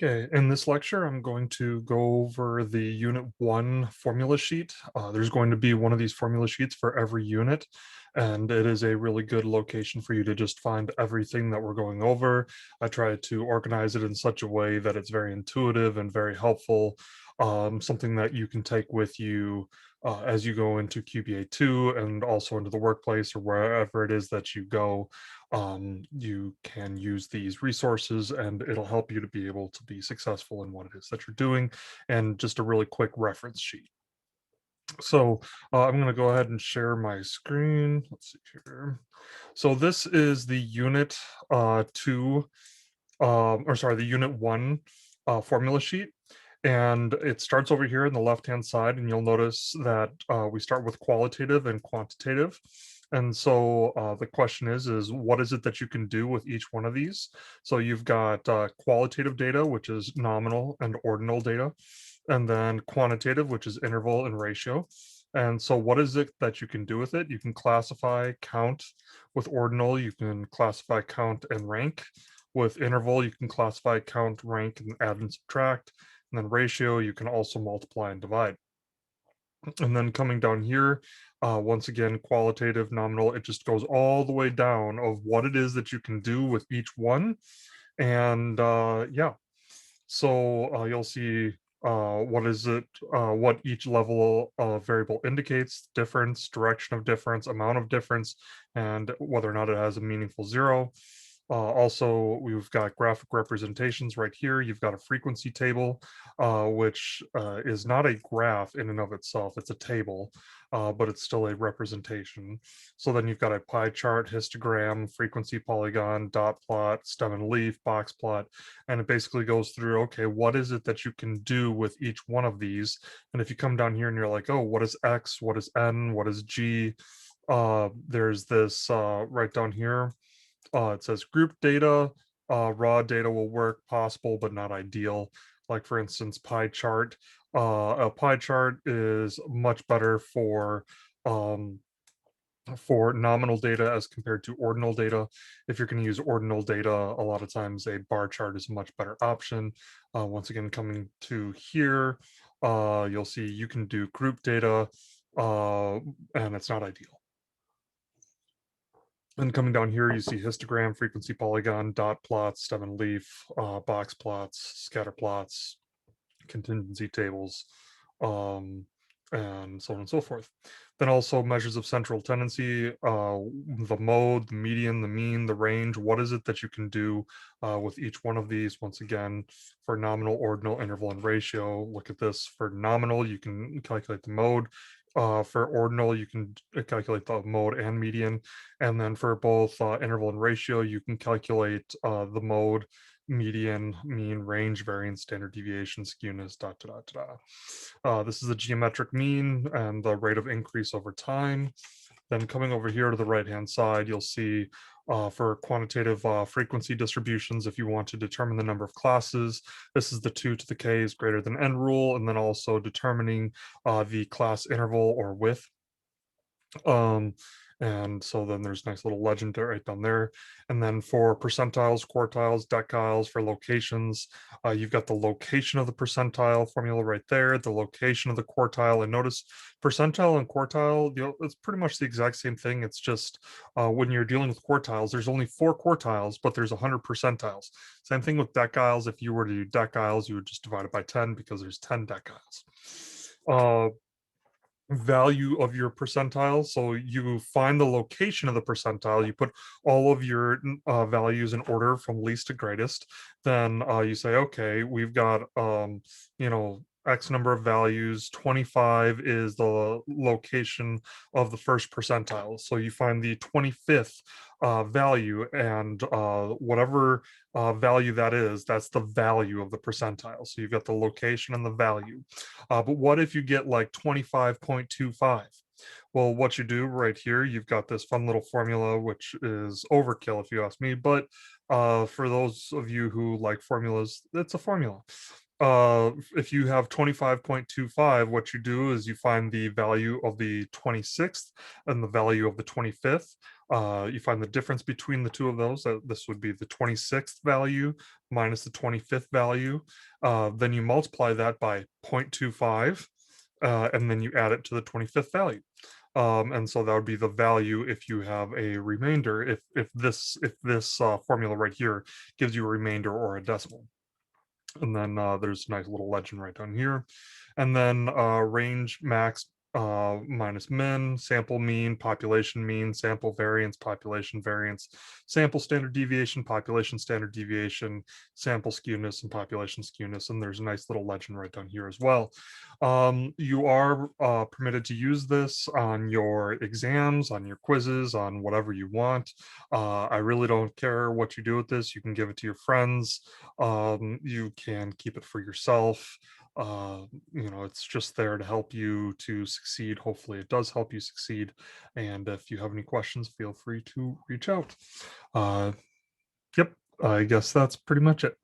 Okay, in this lecture, I'm going to go over the Unit 1 formula sheet. There's going to be one of these formula sheets for every unit, and it is a really good location for you to just find everything that we're going over. I try to organize it in such a way that it's very intuitive and very helpful, something that you can take with you as you go into QBA2 and also into the workplace or wherever it is that you go. You can use these resources and it'll help you to be able to be successful in what it is that you're doing. And just a really quick reference sheet. So I'm going to go ahead and share my screen. Let's see here. So this is the unit the unit 1 formula sheet. And it starts over here on the left-hand side, and you'll notice that we start with qualitative and quantitative. And so the question is what is it that you can do with each one of these? So you've got qualitative data, which is nominal and ordinal data, and then quantitative, which is interval and ratio. And so what is it that you can do with it? You can classify, count. With ordinal, you can classify, count, and rank. With interval, you can classify, count, rank, and add and subtract. And then ratio, you can also multiply and divide. And then coming down here, once again, qualitative, nominal, it just goes all the way down of what it is that you can do with each one. And yeah, so you'll see what each level of variable indicates, difference, direction of difference, amount of difference, and whether or not it has a meaningful zero. Also, we've got graphic representations right here. You've got a frequency table, which is not a graph in and of itself. It's a table, but it's still a representation. So then you've got a pie chart, histogram, frequency polygon, dot plot, stem and leaf, box plot, and it basically goes through, okay, what is it that you can do with each one of these? And if you come down here and you're like, oh, what is X? What is N? What is G? There's this right down here. It says group data, raw data will work, possible but not ideal. Like for instance, pie chart. A pie chart is much better for nominal data as compared to ordinal data. If you're going to use ordinal data, a lot of times a bar chart is a much better option. Once again, coming to here, you'll see you can do group data, and it's not ideal. And coming down here, you see histogram, frequency polygon, dot plots, stem and leaf, box plots, scatter plots, contingency tables, and so on and so forth. Then also measures of central tendency, the mode, the median, the mean, the range. What is it that you can do with each one of these? Once again, for nominal, ordinal, interval, and ratio, look at this. For nominal, you can calculate the mode. For ordinal, you can calculate the mode and median. And then for both interval and ratio, you can calculate the mode, median, mean, range, variance, standard deviation, skewness, dot, dot, dot, dot. This is the geometric mean and the rate of increase over time. Then coming over here to the right-hand side, you'll see for quantitative frequency distributions, if you want to determine the number of classes, this is the 2 to the k is greater than n rule, and then also determining the class interval or width. And so then there's nice little legend right down there. And then for percentiles, quartiles, deciles, for locations, you've got the location of the percentile formula right there, the location of the quartile. And notice percentile and quartile, it's pretty much the exact same thing. It's just when you're dealing with quartiles, there's only 4 quartiles, but there's 100 percentiles. Same thing with deciles. If you were to do deciles, you would just divide it by 10 because there's 10 deciles. Value of your percentile. So you find the location of the percentile, you put all of your values in order from least to greatest. Then you say, okay, we've got, X number of values, 25 is the location of the first percentile. So you find the 25th value, and whatever value that is, that's the value of the percentile. So you've got the location and the value. But what if you get like 25.25? Well, what you do right here, you've got this fun little formula, which is overkill if you ask me, but for those of you who like formulas, it's a formula. If you have 25.25, what you do is you find the value of the 26th and the value of the 25th. You find the difference between the two of those. This would be the 26th value minus the 25th value. Then you multiply that by 0.25, and then you add it to the 25th value. And so that would be the value if you have a remainder, if this formula right here gives you a remainder or a decimal. And then there's a nice little legend right down here. And then range max minus min, sample mean, population mean, sample variance, population variance, sample standard deviation, population standard deviation, sample skewness, and population skewness. And there's a nice little legend right down here as well. You are permitted to use this on your exams, on your quizzes, on whatever you want. I really don't care what you do with this. You can give it to your friends. You can keep it for yourself. It's just there to help you to succeed. Hopefully it does help you succeed. And if you have any questions, feel free to reach out. Yep, I guess that's pretty much it.